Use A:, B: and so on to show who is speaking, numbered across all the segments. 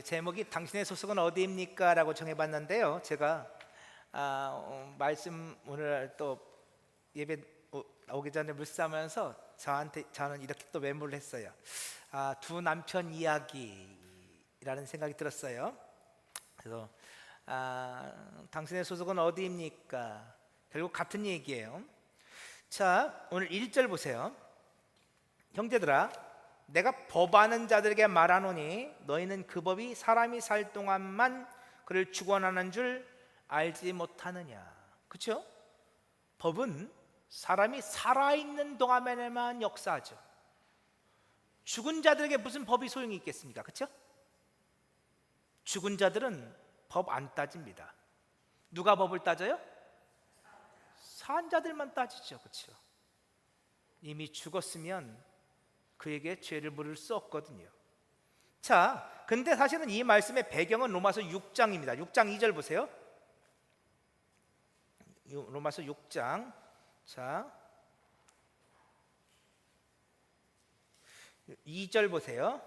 A: 제목이 당신의 소속은 어디입니까? 라고 정해봤는데요. 제가 말씀 오늘 또 예배 오기 전에 묵상하면서 저는 이렇게 또 메모를 했어요. 두 남편 이야기라는 생각이 들었어요. 그래서 당신의 소속은 어디입니까? 결국 같은 얘기예요. 자, 오늘 1절 보세요. 형제들아, 내가 법하는 자들에게 말하노니 너희는 그 법이 사람이 살 동안만 그를 주관하는 줄 알지 못하느냐. 그렇죠? 법은 사람이 살아있는 동안에만 역사하죠. 죽은 자들에게 무슨 법이 소용이 있겠습니까? 그렇죠? 죽은 자들은 법 안 따집니다. 누가 법을 따져요? 산 자들만 따지죠. 그렇죠? 이미 죽었으면 그에게 죄를 물을 수 없거든요. 자, 근데 사실은 이 말씀의 배경은 로마서 6장입니다. 6장 2절 보세요. 로마서 6장. 자, 2절 보세요.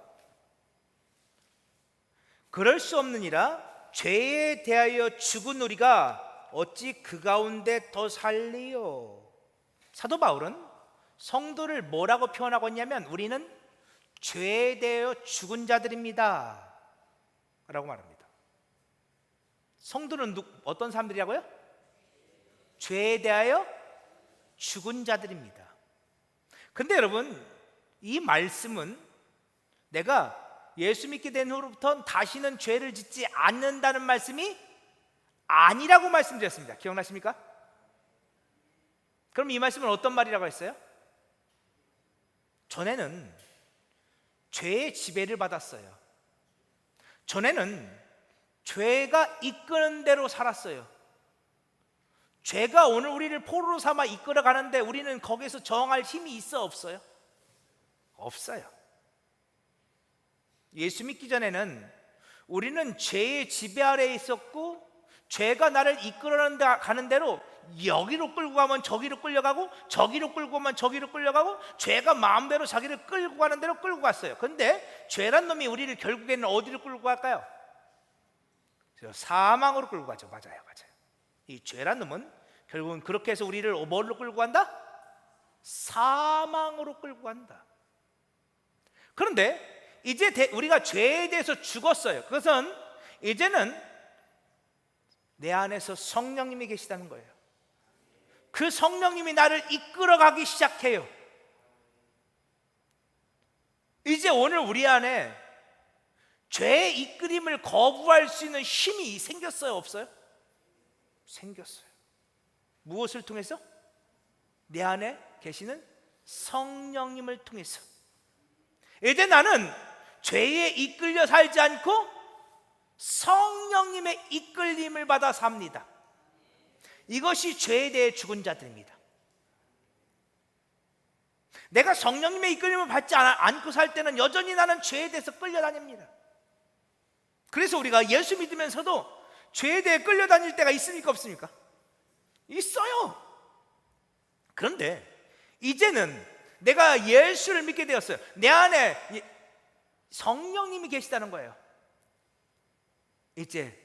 A: 그럴 수 없느니라 죄에 대하여 죽은 우리가 어찌 그 가운데 더 살리요. 사도 바울은 성도를 뭐라고 표현하고 있냐면 우리는 죄에 대하여 죽은 자들입니다 라고 말합니다. 성도는 어떤 사람들이라고요? 죄에 대하여 죽은 자들입니다. 근데 여러분, 이 말씀은 내가 예수 믿게 된 후로부터 다시는 죄를 짓지 않는다는 말씀이 아니라고 말씀드렸습니다. 기억나십니까? 그럼 이 말씀은 어떤 말이라고 했어요? 전에는 죄의 지배를 받았어요. 전에는 죄가 이끄는 대로 살았어요. 죄가 오늘 우리를 포로로 삼아 이끌어 가는데 우리는 거기서 저항할 힘이 있어 없어요? 없어요. 예수 믿기 전에는 우리는 죄의 지배 아래에 있었고 죄가 나를 이끌어 가는 대로 여기로 끌고 가면 저기로 끌려가고 저기로 끌고 가면 저기로 끌려가고 죄가 마음대로 자기를 끌고 가는 대로 끌고 갔어요. 그런데 죄란 놈이 우리를 결국에는 어디로 끌고 갈까요? 사망으로 끌고 가죠. 맞아요. 이 죄란 놈은 결국은 그렇게 해서 우리를 뭘로 끌고 간다? 사망으로 끌고 간다. 그런데 이제 우리가 죄에 대해서 죽었어요. 그것은 이제는 내 안에서 성령님이 계시다는 거예요. 그 성령님이 나를 이끌어가기 시작해요. 이제 오늘 우리 안에 죄의 이끌림을 거부할 수 있는 힘이 생겼어요? 없어요? 생겼어요. 무엇을 통해서? 내 안에 계시는 성령님을 통해서. 이제 나는 죄에 이끌려 살지 않고 성령님의 이끌림을 받아 삽니다. 이것이 죄에 대해 죽은 자들입니다. 내가 성령님의 이끌림을 받지 않고 살 때는 여전히 나는 죄에 대해서 끌려다닙니다. 그래서 우리가 예수 믿으면서도 죄에 대해 끌려다닐 때가 있습니까? 없습니까? 있어요. 그런데 이제는 내가 예수를 믿게 되었어요. 내 안에 성령님이 계시다는 거예요. 이제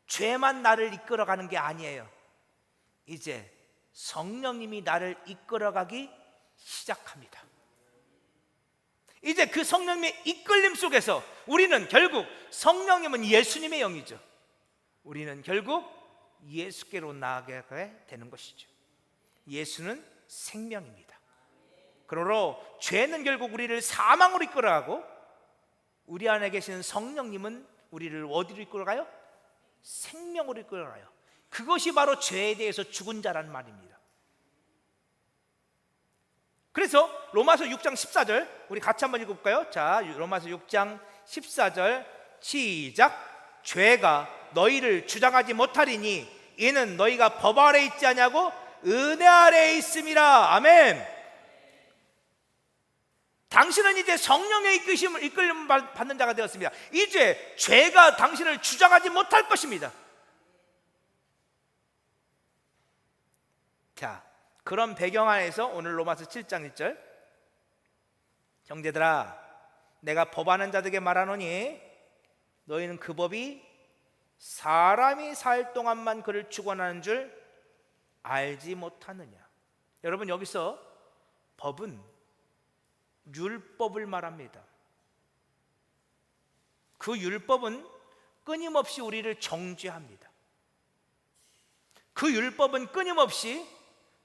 A: 죄만 나를 이끌어가는 게 아니에요. 이제 성령님이 나를 이끌어가기 시작합니다. 이제 그 성령님의 이끌림 속에서 우리는 결국, 성령님은 예수님의 영이죠. 우리는 결국 예수께로 나아가게 되는 것이죠. 예수는 생명입니다. 그러므로 죄는 결국 우리를 사망으로 이끌어가고 우리 안에 계시는 성령님은 우리를 어디로 이끌어가요? 생명으로 이끌어가요. 그것이 바로 죄에 대해서 죽은 자라는 말입니다. 그래서 로마서 6장 14절 우리 같이 한번 읽어볼까요? 자, 로마서 6장 14절 시작. 죄가 너희를 주장하지 못하리니 이는 너희가 법 아래 있지 아니하고 은혜 아래에 있음이라. 아멘. 당신은 이제 성령의 이끌림을 받는 자가 되었습니다. 이제 죄가 당신을 주장하지 못할 것입니다. 자, 그런 배경 안에서 오늘 로마서 7장 1절, 형제들아 내가 법하는 자들에게 말하노니 너희는 그 법이 사람이 살 동안만 그를 축원하는 줄 알지 못하느냐. 여러분, 여기서 법은 율법을 말합니다. 그 율법은 끊임없이 우리를 정죄합니다. 그 율법은 끊임없이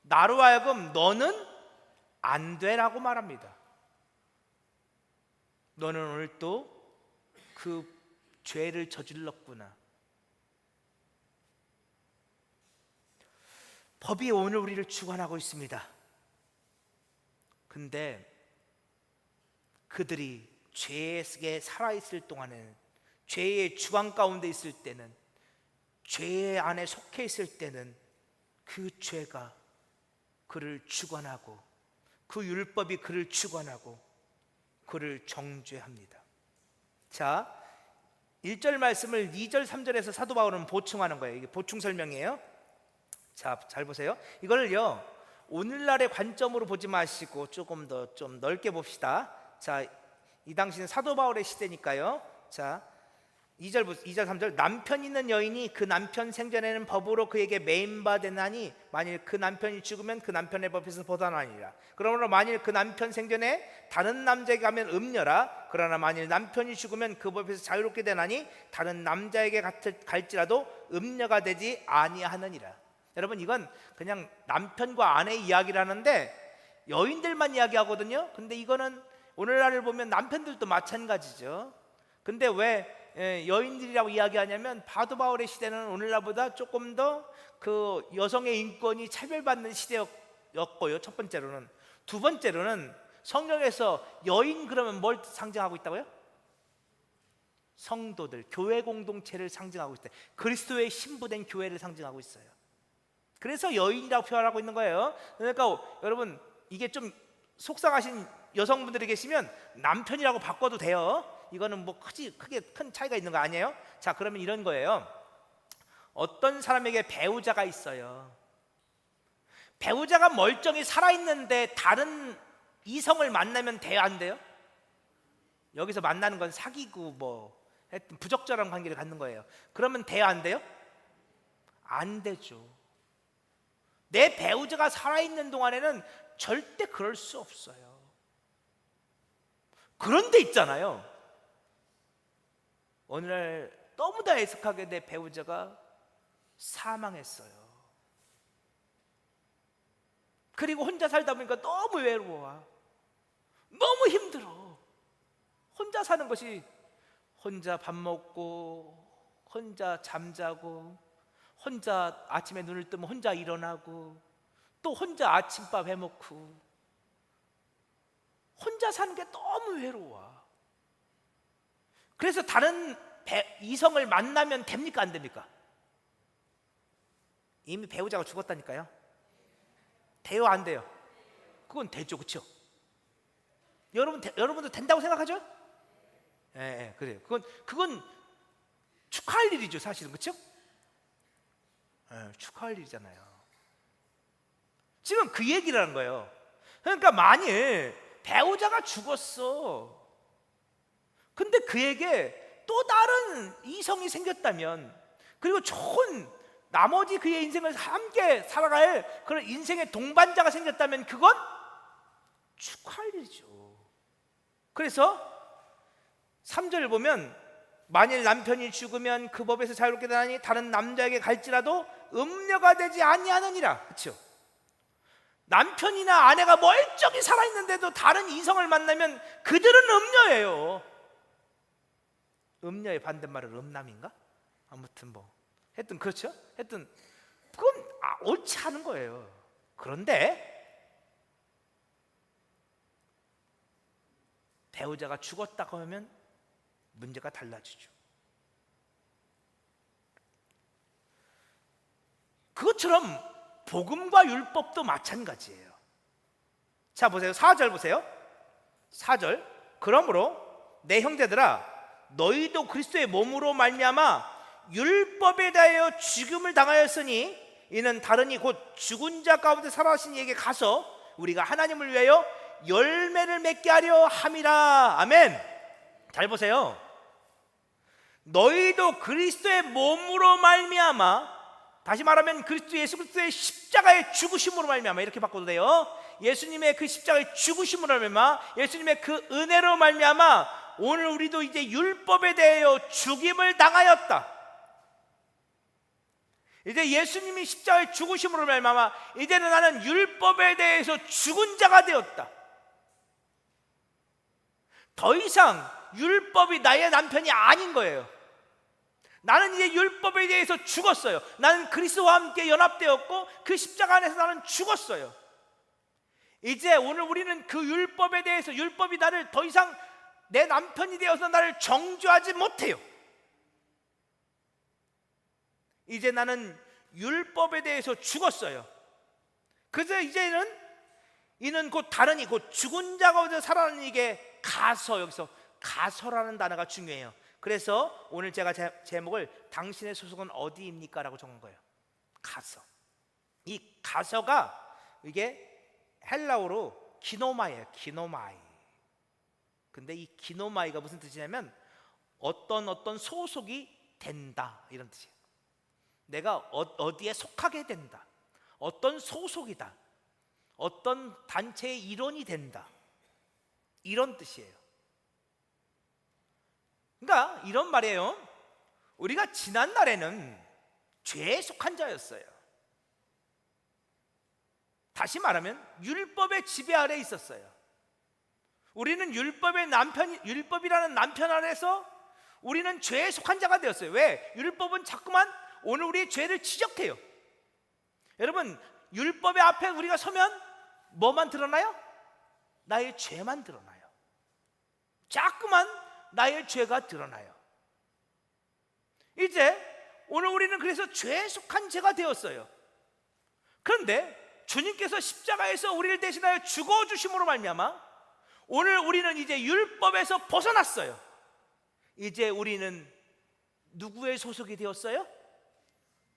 A: 나로 하여금 너는 안 되라고 말합니다. 너는 오늘 또 그 죄를 저질렀구나. 법이 오늘 우리를 주관하고 있습니다. 근데 그들이 죄에 살아있을 동안에는, 죄의 주관 가운데 있을 때는, 죄 안에 속해 있을 때는 그 죄가 그를 주관하고, 그 율법이 그를 주관하고 그를 정죄합니다. 자, 1절 말씀을 2절 3절에서 사도 바울은 보충하는 거예요. 이게 보충 설명이에요. 자, 잘 보세요. 이거를요, 오늘날의 관점으로 보지 마시고 조금 더 좀 넓게 봅시다. 자, 이 당시는 사도 바울의 시대니까요. 자, 2절 3절. 남편 있는 여인이 그 남편 생전에는 법으로 그에게 매임바 되나니 만일 그 남편이 죽으면 그 남편의 법에서 벗어나니라. 그러므로 만일 그 남편 생전에 다른 남자에게 가면 음녀라. 그러나 만일 남편이 죽으면 그 법에서 자유롭게 되나니 다른 남자에게 갈지라도 음녀가 되지 아니하느니라. 여러분, 이건 그냥 남편과 아내의 이야기를 하는데 여인들만 이야기하거든요. 근데 이거는 오늘날을 보면 남편들도 마찬가지죠. 근데 왜 여인들이라고 이야기하냐면, 바도 바울의 시대는 오늘날보다 조금 더 그 여성의 인권이 차별받는 시대였고요. 첫 번째로는. 두 번째로는 성경에서 여인 그러면 뭘 상징하고 있다고요? 성도들, 교회 공동체를 상징하고 있어요. 그리스도의 신부된 교회를 상징하고 있어요. 그래서 여인이라고 표현하고 있는 거예요. 그러니까 여러분, 이게 좀 속상하신 여성분들이 계시면 남편이라고 바꿔도 돼요. 이거는 뭐 크게 큰 차이가 있는 거 아니에요? 자, 그러면 이런 거예요. 어떤 사람에게 배우자가 있어요. 배우자가 멀쩡히 살아있는데 다른 이성을 만나면 돼요, 안 돼요? 여기서 만나는 건 사귀고 뭐 하여튼 부적절한 관계를 갖는 거예요. 그러면 돼요, 안 돼요? 안 되죠. 내 배우자가 살아있는 동안에는 절대 그럴 수 없어요. 그런데 있잖아요, 오늘날 너무나 애석하게 내 배우자가 사망했어요. 그리고 혼자 살다 보니까 너무 외로워, 너무 힘들어. 혼자 사는 것이, 혼자 밥 먹고 혼자 잠자고 혼자 아침에 눈을 뜨면 혼자 일어나고 또 혼자 아침밥 해먹고, 혼자 사는 게 너무 외로워. 그래서 다른 이성을 만나면 됩니까, 안 됩니까? 이미 배우자가 죽었다니까요. 돼요, 안 돼요? 그건 되죠, 그렇죠? 여러분도 된다고 생각하죠? 예, 그래요. 그건 축하할 일이죠, 사실은, 그렇죠? 예, 축하할 일이잖아요. 지금 그 얘기를 하는 거예요. 그러니까 만일 배우자가 죽었어, 근데 그에게 또 다른 이성이 생겼다면, 그리고 좋은 나머지 그의 인생을 함께 살아갈 그런 인생의 동반자가 생겼다면 그건 축하할 일이죠. 그래서 3절을 보면, 만일 남편이 죽으면 그 법에서 자유롭게 되나니 다른 남자에게 갈지라도 음녀가 되지 아니하느니라. 그렇죠? 남편이나 아내가 멀쩡히 살아있는데도 다른 이성을 만나면 그들은 음녀예요. 음녀의 반대말은 음남인가? 아무튼 뭐 하여튼 그렇죠? 하여튼 그건 옳지 않은 거예요. 그런데 배우자가 죽었다고 하면 문제가 달라지죠. 그것처럼 복음과 율법도 마찬가지예요. 자, 보세요. 4절 보세요. 4절. 그러므로 내 형제들아, 너희도 그리스도의 몸으로 말미암아 율법에 대하여 죽음을 당하였으니 이는 다르니 곧 죽은 자 가운데 살아계신 이에게 가서 우리가 하나님을 위하여 열매를 맺게 하려 함이라. 아멘. 잘 보세요. 너희도 그리스도의 몸으로 말미암아, 다시 말하면 그리스도 예수 그리스도의 십자가의 죽으심으로 말미암아, 이렇게 바꿔도 돼요. 예수님의 그 십자가의 죽으심으로 말미암아, 예수님의 그 은혜로 말미암아 오늘 우리도 이제 율법에 대하여 죽임을 당하였다. 이제 예수님이 십자가의 죽으심으로 말미암아 이제는 나는 율법에 대해서 죽은 자가 되었다. 더 이상 율법이 나의 남편이 아닌 거예요. 나는 이제 율법에 대해서 죽었어요. 나는 그리스도와 함께 연합되었고 그 십자가 안에서 나는 죽었어요. 이제 오늘 우리는 그 율법에 대해서, 율법이 나를 더 이상 내 남편이 되어서 나를 정죄하지 못해요. 이제 나는 율법에 대해서 죽었어요. 그래서 이제는 이는 곧 다른 곧 죽은 자가 어디서 살아나는 이게 가서, 여기서 가서라는 단어가 중요해요. 그래서 오늘 제가 제목을 당신의 소속은 어디입니까? 라고 적은 거예요. 가서. 이 가서가 이게 헬라어로 기노마예요. 기노마이. 근데 이 기노마이가 무슨 뜻이냐면 어떤 소속이 된다, 이런 뜻이에요. 내가 어디에 속하게 된다, 어떤 소속이다, 어떤 단체의 일원이 된다, 이런 뜻이에요. 그러니까 이런 말이에요. 우리가 지난날에는 죄에 속한 자였어요. 다시 말하면 율법의 지배 아래 있었어요. 우리는 율법이라는 남편 안에서 우리는 죄에 속한 자가 되었어요. 왜? 율법은 자꾸만 오늘 우리의 죄를 지적해요. 여러분, 율법의 앞에 우리가 서면 뭐만 드러나요? 나의 죄만 드러나요. 자꾸만 나의 죄가 드러나요. 이제 오늘 우리는 그래서 죄에 속한 죄가 되었어요. 그런데 주님께서 십자가에서 우리를 대신하여 죽어주심으로 말미암아 오늘 우리는 이제 율법에서 벗어났어요. 이제 우리는 누구의 소속이 되었어요?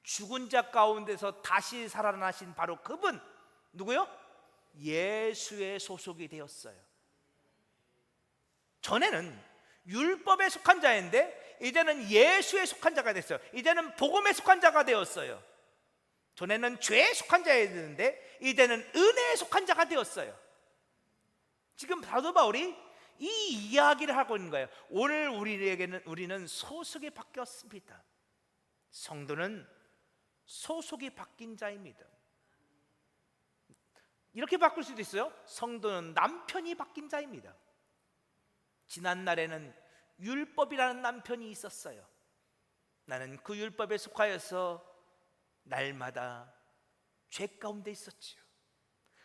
A: 죽은 자 가운데서 다시 살아나신 바로 그분, 누구요? 예수의 소속이 되었어요. 전에는 율법에 속한 자인데 이제는 예수에 속한 자가 됐어요. 이제는 복음에 속한 자가 되었어요. 전에는 죄에 속한 자였는데 이제는 은혜에 속한 자가 되었어요. 지금 사도 바울이 이 이야기를 하고 있는 거예요. 오늘 우리는 소속이 바뀌었습니다. 성도는 소속이 바뀐 자입니다. 이렇게 바꿀 수도 있어요. 성도는 남편이 바뀐 자입니다. 지난날에는 율법이라는 남편이 있었어요. 나는 그 율법에 속하여서 날마다 죄 가운데 있었지요.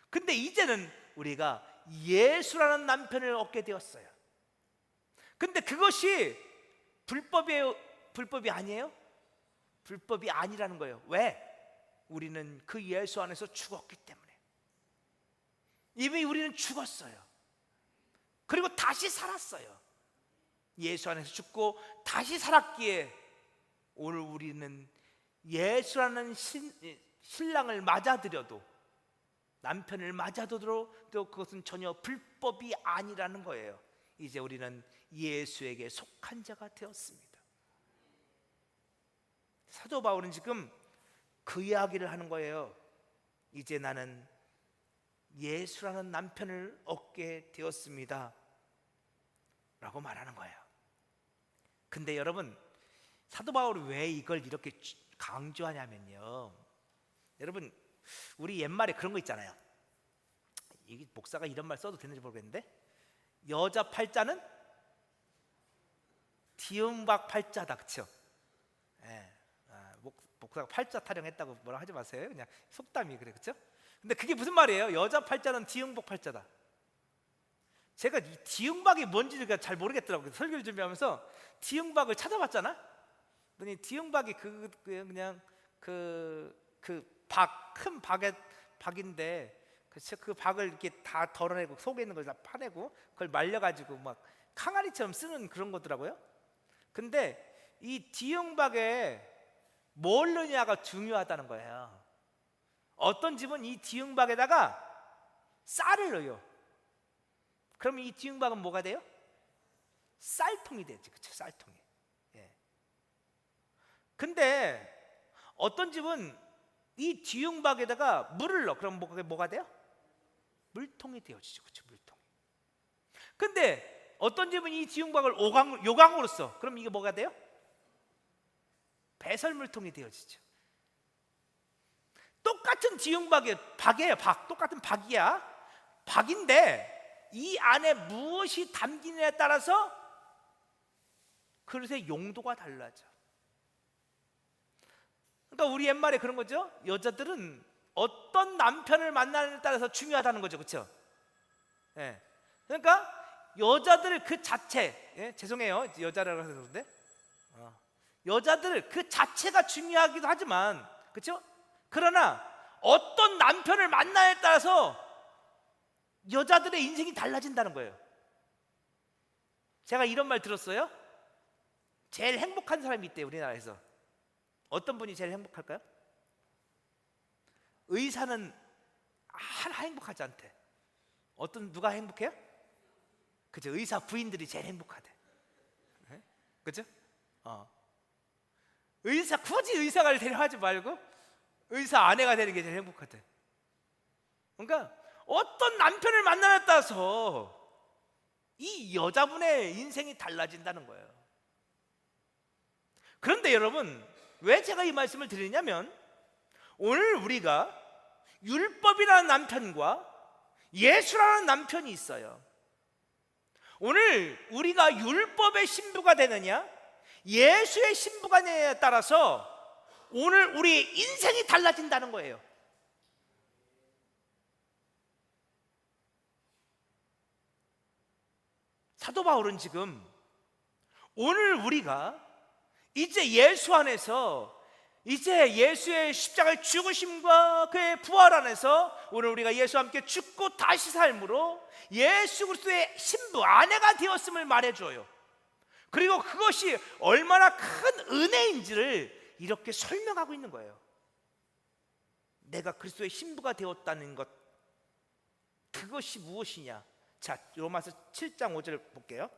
A: 근데 이제는 우리가 예수라는 남편을 얻게 되었어요. 근데 그것이 불법이 아니에요? 불법이 아니라는 거예요. 왜? 우리는 그 예수 안에서 죽었기 때문에. 이미 우리는 죽었어요. 그리고 다시 살았어요. 예수 안에서 죽고 다시 살았기에 오늘 우리는 예수라는 신랑을 맞아들여도, 남편을 맞아들여도 그것은 전혀 불법이 아니라는 거예요. 이제 우리는 예수에게 속한 자가 되었습니다. 사도 바울은 지금 그 이야기를 하는 거예요. 이제 나는 예수라는 남편을 얻게 되었습니다 라고 말하는 거예요. 근데 여러분, 사도 바울이 왜 이걸 이렇게 강조하냐면요, 여러분, 우리 옛말에 그런 거 있잖아요. 이 목사가 이런 말 써도 되는지 모르겠는데, 여자 팔자는 디음박 팔자다, 그렇죠? 예. 목사가 팔자 타령했다고 뭐라 하지 마세요. 그냥 속담이 그래, 그렇죠? 근데 그게 무슨 말이에요? 여자 팔자는 디음박 팔자다. 제가 이 디음박이 뭔지를 잘 모르겠더라고요. 설교를 준비하면서 디음박을 찾아봤잖아. 그랬더니 디음박이 그냥 큰 박인데, 그 박을 이렇게 다 덜어내고 속에 있는 걸 다 파내고 그걸 말려가지고 막 항아리처럼 쓰는 그런 거더라고요. 근데 이 디음박에 뭘 넣냐가 중요하다는 거예요. 어떤 집은 이 디음박에다가 쌀을 넣어요. 그럼 이 디음박은 뭐가 돼요? 쌀통이 되지, 그렇죠? 쌀통이. 예. 근데 어떤 집은 이 뒤움박에다가 물을 넣어. 그럼 뭐가 돼요? 물통이 되어지죠. 그렇죠? 물통. 근데 어떤 집은 이 뒤움박을 요강으로 써. 그럼 이게 뭐가 돼요? 배설물통이 되어지죠. 똑같은 박이에요. 똑같은 박이야. 박인데 이 안에 무엇이 담기느냐에 따라서 그릇의 용도가 달라져. 그러니까 우리 옛말에 그런 거죠. 여자들은 어떤 남편을 만나느냐에 따라서 중요하다는 거죠. 그렇죠? 예. 그러니까 여자들 그 자체, 예? 죄송해요. 여자라고 해서 그런데 여자들 그 자체가 중요하기도 하지만, 그렇죠? 그러나 어떤 남편을 만나냐에 따라서 여자들의 인생이 달라진다는 거예요. 제가 이런 말 들었어요. 제일 행복한 사람이 있대요, 우리나라에서. 어떤 분이 제일 행복할까요? 의사는 하나 행복하지 않대. 누가 행복해요? 그죠? 의사 부인들이 제일 행복하대. 네? 그죠? 굳이 의사가 데려가지 말고 의사 아내가 되는 게 제일 행복하대. 그러니까 어떤 남편을 만나냐에 따라서 이 여자분의 인생이 달라진다는 거예요. 그런데 여러분, 왜 제가 이 말씀을 드리냐면, 오늘 우리가 율법이라는 남편과 예수라는 남편이 있어요. 오늘 우리가 율법의 신부가 되느냐 예수의 신부가 되느냐에 따라서 오늘 우리의 인생이 달라진다는 거예요. 사도 바울은 지금 오늘 우리가 이제 예수 안에서, 이제 예수의 십자가의 죽으심과 그의 부활 안에서 오늘 우리가 예수와 함께 죽고 다시 삶으로 예수 그리스도의 신부, 아내가 되었음을 말해줘요. 그리고 그것이 얼마나 큰 은혜인지를 이렇게 설명하고 있는 거예요. 내가 그리스도의 신부가 되었다는 것, 그것이 무엇이냐? 자, 로마서 7장 5절 볼게요.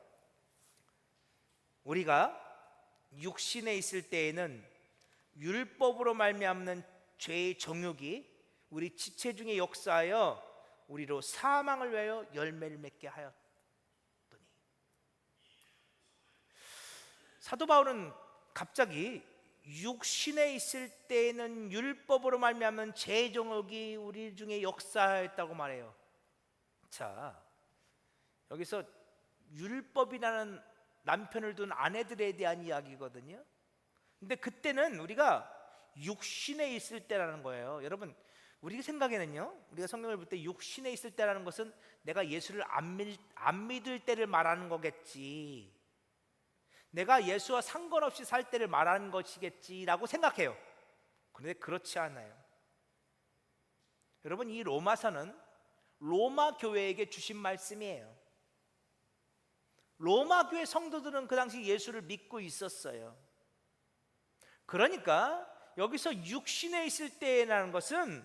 A: 우리가 육신에 있을 때에는 율법으로 말미암는 죄의 정욕이 우리 지체 중에 역사하여 우리로 사망을 위하여 열매를 맺게 하였더니. 사도 바울은 갑자기 육신에 있을 때에는 율법으로 말미암는 죄의 정욕이 우리 중에 역사하였다고 말해요. 자, 여기서 율법이라는 남편을 둔 아내들에 대한 이야기거든요. 근데 그때는 우리가 육신에 있을 때라는 거예요. 여러분, 우리 생각에는요, 우리가 성경을 볼 때 육신에 있을 때라는 것은 내가 예수를 안 믿을 때를 말하는 거겠지, 내가 예수와 상관없이 살 때를 말하는 것이겠지라고 생각해요. 그런데 그렇지 않아요. 여러분, 이 로마서는 로마 교회에게 주신 말씀이에요. 로마 교회 성도들은 그 당시 예수를 믿고 있었어요. 그러니까 여기서 육신에 있을 때라는 것은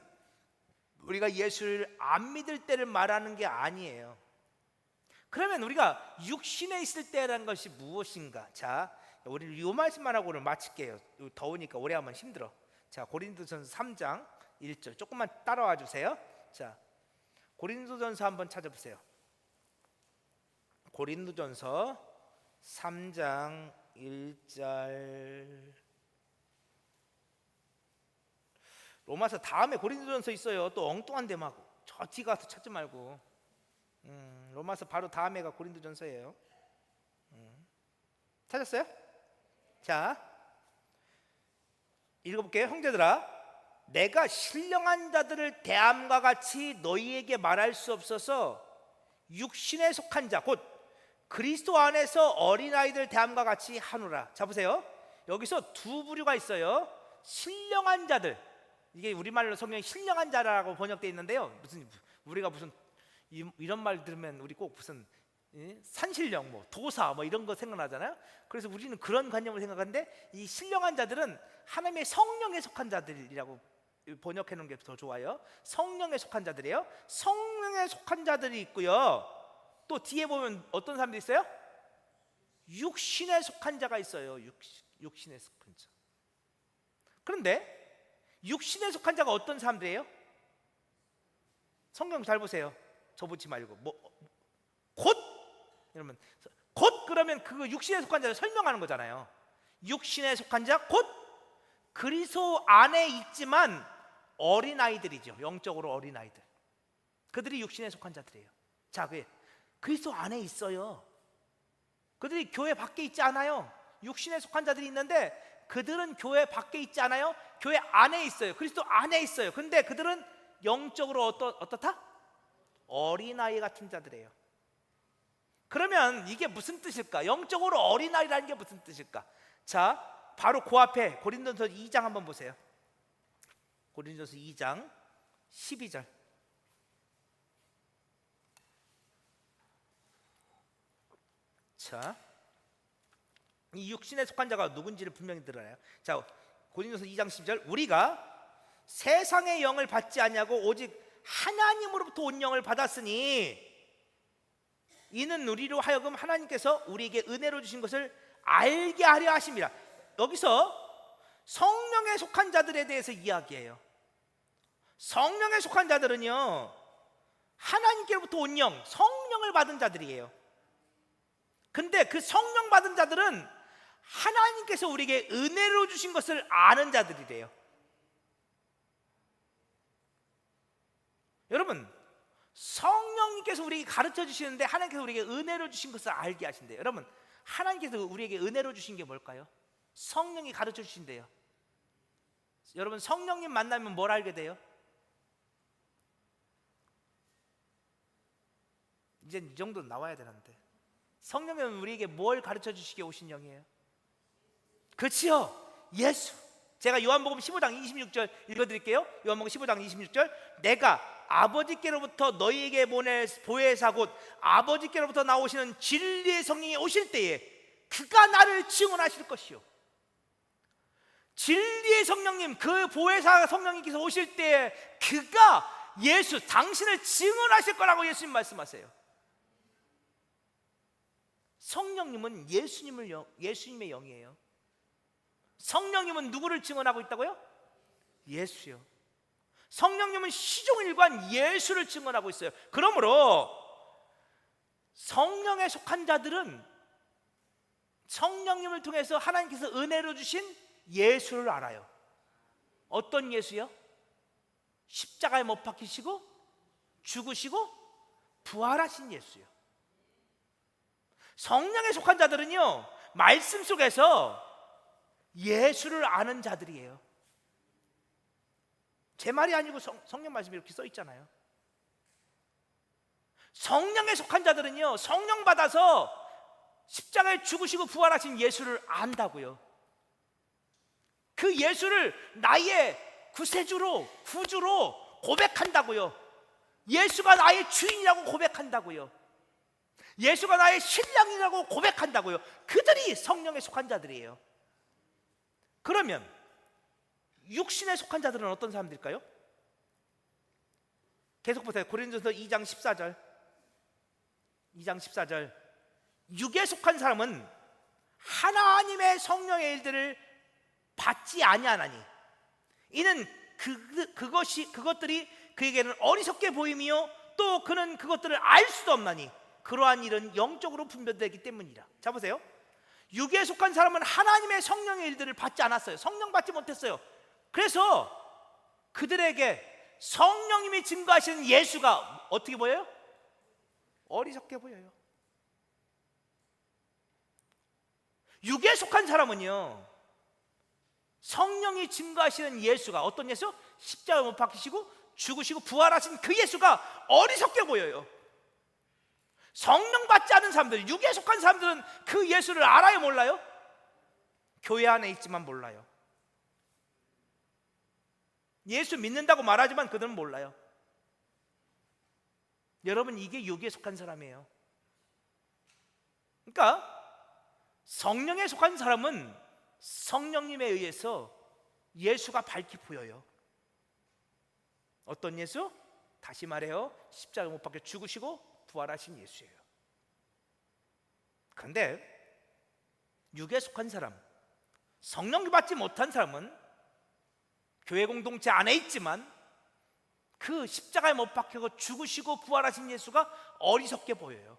A: 우리가 예수를 안 믿을 때를 말하는 게 아니에요. 그러면 우리가 육신에 있을 때라는 것이 무엇인가? 자, 우리 이 말씀만 하고 오늘 마칠게요. 더우니까 오래 하면 힘들어. 자, 고린도전서 3장 1절 조금만 따라와 주세요. 자, 고린도전서 한번 찾아보세요. 고린도전서 3장 1절. 로마서 다음에 고린도전서 있어요. 또 엉뚱한 데 막 저 뒤 가서 찾지 말고. 로마서 바로 다음에가 고린도전서예요. 찾았어요? 자, 읽어볼게요. 형제들아, 내가 신령한 자들을 대함과 같이 너희에게 말할 수 없어서 육신에 속한 자, 곧 그리스도 안에서 어린아이들 대함과 같이 하노라. 자, 보세요. 여기서 두 부류가 있어요. 신령한 자들, 이게 우리말로 성경에 신령한 자라고 번역되어 있는데요, 우리가 무슨 이런 말 들으면 우리 꼭 무슨 산신령, 뭐 도사, 뭐 이런 거 생각나잖아요. 그래서 우리는 그런 관념을 생각하는데, 이 신령한 자들은 하나님의 성령에 속한 자들이라고 번역해 놓은 게 더 좋아요. 성령에 속한 자들이에요. 성령에 속한 자들이 있고요, 또 뒤에 보면 어떤 사람들이 있어요? 육신에 속한 자가 있어요. 육신에 속한 자. 그런데 육신에 속한 자가 어떤 사람들이에요? 성경 잘 보세요. 저보지 말고 곧 이러면 곧 그러면 그 육신에 속한 자를 설명하는 거잖아요. 육신에 속한 자 곧 그리스도 안에 있지만 어린아이들이죠. 영적으로 어린아이들. 그들이 육신에 속한 자들이에요. 자, 그리스도 안에 있어요. 그들이 교회 밖에 있지 않아요. 육신에 속한 자들이 있는데 그들은 교회 밖에 있지 않아요. 교회 안에 있어요. 그리스도 안에 있어요. 근데 그들은 영적으로 어떻다? 어린아이 같은 자들이에요. 그러면 이게 무슨 뜻일까? 영적으로 어린아이라는 게 무슨 뜻일까? 자, 바로 그 앞에 고린도전서 2장 한번 보세요. 고린도전서 2장 12절. 자, 이 육신에 속한 자가 누군지를 분명히 드러나요. 자, 고린도서 2장 12절. 우리가 세상의 영을 받지 아니하고 오직 하나님으로부터 온 영을 받았으니 이는 우리로 하여금 하나님께서 우리에게 은혜로 주신 것을 알게 하려 하십니다. 여기서 성령에 속한 자들에 대해서 이야기해요. 성령에 속한 자들은요, 하나님께로부터 온 영, 성령을 받은 자들이에요. 근데 그 성령 받은 자들은 하나님께서 우리에게 은혜로 주신 것을 아는 자들이래요. 여러분, 성령님께서 우리에게 가르쳐 주시는데 하나님께서 우리에게 은혜로 주신 것을 알게 하신대요. 여러분, 하나님께서 우리에게 은혜로 주신 게 뭘까요? 성령이 가르쳐 주신대요. 여러분, 성령님 만나면 뭘 알게 돼요? 이제 이 정도 나와야 되는데, 성령은 우리에게 뭘 가르쳐 주시게 오신 영이에요? 그렇지요, 예수. 제가 요한복음 15장 26절 읽어드릴게요. 요한복음 15장 26절. 내가 아버지께로부터 너희에게 보낼 보혜사 곧 아버지께로부터 나오시는 진리의 성령이 오실 때에 그가 나를 증언하실 것이요. 진리의 성령님, 그 보혜사 성령님께서 오실 때에 그가 예수, 당신을 증언하실 거라고 예수님 말씀하세요. 성령님은 예수님의 영이에요. 성령님은 누구를 증언하고 있다고요? 예수요. 성령님은 시종일관 예수를 증언하고 있어요. 그러므로 성령에 속한 자들은 성령님을 통해서 하나님께서 은혜로 주신 예수를 알아요. 어떤 예수요? 십자가에 못 박히시고 죽으시고 부활하신 예수요. 성령에 속한 자들은요, 말씀 속에서 예수를 아는 자들이에요. 제 말이 아니고 성령 말씀이 이렇게 써 있잖아요. 성령에 속한 자들은요, 성령 받아서 십자가에 죽으시고 부활하신 예수를 안다고요. 그 예수를 나의 구세주로, 구주로 고백한다고요. 예수가 나의 주인이라고 고백한다고요. 예수가 나의 신랑이라고 고백한다고요. 그들이 성령에 속한 자들이에요. 그러면 육신에 속한 자들은 어떤 사람들일까요? 계속 보세요. 고린도전서 2장 14절. 2장 14절. 육에 속한 사람은 하나님의 성령의 일들을 받지 아니하나니 이는 그것들이 그에게는 어리석게 보임이요 또 그는 그것들을 알 수도 없나니 그러한 일은 영적으로 분별되기 때문이라. 자 보세요. 육에 속한 사람은 하나님의 성령의 일들을 받지 않았어요. 성령 받지 못했어요. 그래서 그들에게 성령님이 증거하시는 예수가 어떻게 보여요? 어리석게 보여요. 육에 속한 사람은요, 성령이 증거하시는 예수가 어떤 예수? 십자가에 못 박히시고 죽으시고 부활하신 그 예수가 어리석게 보여요. 성령 받지 않은 사람들, 육에 속한 사람들은 그 예수를 알아요, 몰라요? 교회 안에 있지만 몰라요. 예수 믿는다고 말하지만 그들은 몰라요. 여러분, 이게 육에 속한 사람이에요. 그러니까 성령에 속한 사람은 성령님에 의해서 예수가 밝히 보여요. 어떤 예수? 다시 말해요, 십자가에 못 박혀 죽으시고 부활하신 예수예요. 그런데 육에 속한 사람, 성령 받지 못한 사람은 교회 공동체 안에 있지만 그 십자가에 못 박혀 죽으시고 부활하신 예수가 어리석게 보여요.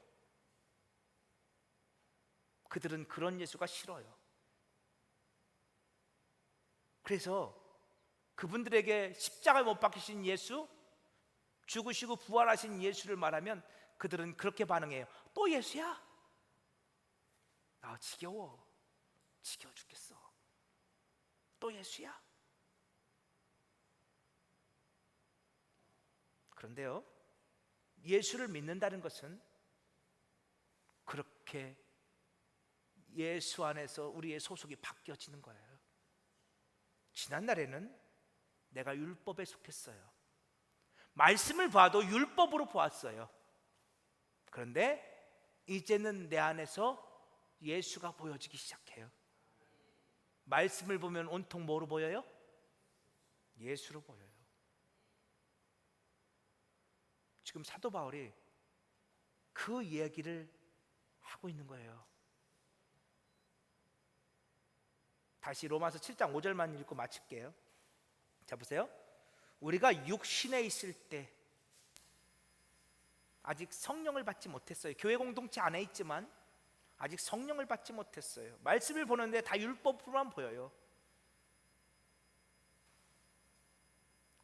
A: 그들은 그런 예수가 싫어요. 그래서 그분들에게 십자가에 못 박히신 예수, 죽으시고 부활하신 예수를 말하면 그들은 그렇게 반응해요. 또 예수야? 아, 지겨워 죽겠어. 또 예수야? 그런데요, 예수를 믿는다는 것은 그렇게 예수 안에서 우리의 소속이 바뀌어지는 거예요. 지난날에는 내가 율법에 속했어요. 말씀을 봐도 율법으로 보았어요. 그런데 이제는 내 안에서 예수가 보여지기 시작해요. 말씀을 보면 온통 뭐로 보여요? 예수로 보여요. 지금 사도 바울이 그 이야기를 하고 있는 거예요. 다시 로마서 7장 5절만 읽고 마칠게요. 자, 보세요. 우리가 육신에 있을 때 아직 성령을 받지 못했어요. 교회 공동체 안에 있지만 아직 성령을 받지 못했어요. 말씀을 보는데 다 율법으로만 보여요.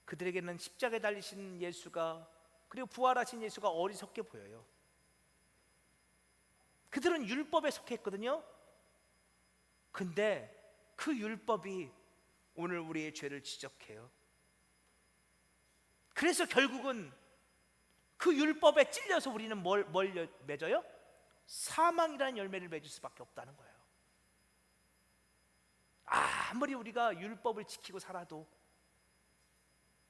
A: 그들에게는 십자가에 달리신 예수가, 그리고 부활하신 예수가 어리석게 보여요. 그들은 율법에 속했거든요. 근데 그 율법이 오늘 우리의 죄를 지적해요. 그래서 결국은 그 율법에 찔려서 우리는 뭘 맺어요? 사망이라는 열매를 맺을 수밖에 없다는 거예요. 아무리 우리가 율법을 지키고 살아도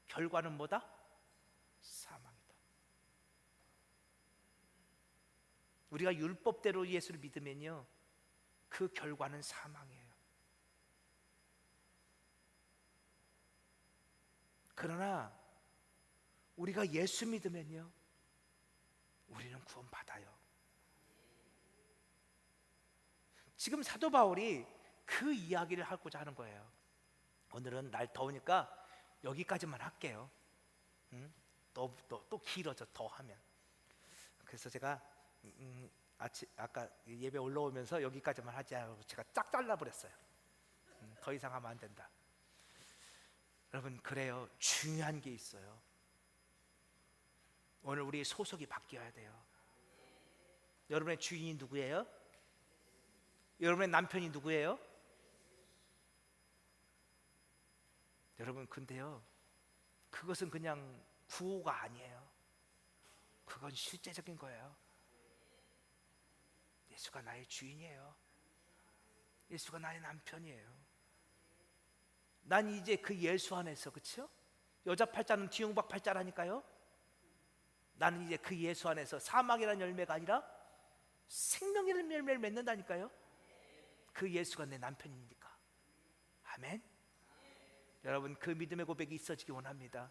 A: 결과는 뭐다? 사망이다. 우리가 율법대로 예수를 믿으면요, 그 결과는 사망이에요. 그러나 우리가 예수 믿으면요, 우리는 구원받아요. 지금 사도 바울이 그 이야기를 하고자 하는 거예요. 오늘은 날 더우니까 여기까지만 할게요. 또 길어져, 더 하면. 그래서 제가 아까 예배 올라오면서 여기까지만 하자, 제가 쫙 잘라버렸어요. 더 이상 하면 안 된다. 여러분, 그래요. 중요한 게 있어요. 오늘 우리 소속이 바뀌어야 돼요. 여러분의 주인이 누구예요? 여러분의 남편이 누구예요? 여러분, 근데요, 그것은 그냥 구호가 아니에요. 그건 실제적인 거예요. 예수가 나의 주인이에요. 예수가 나의 남편이에요. 난 이제 그 예수 안에서, 그렇죠? 여자 팔자는 뒤용박 팔자라니까요. 나는 이제 그 예수 안에서 사망이라는 열매가 아니라 생명이라는 열매를 맺는다니까요. 그 예수가 내 남편입니까? 아멘. 여러분, 그 믿음의 고백이 있어지기 원합니다.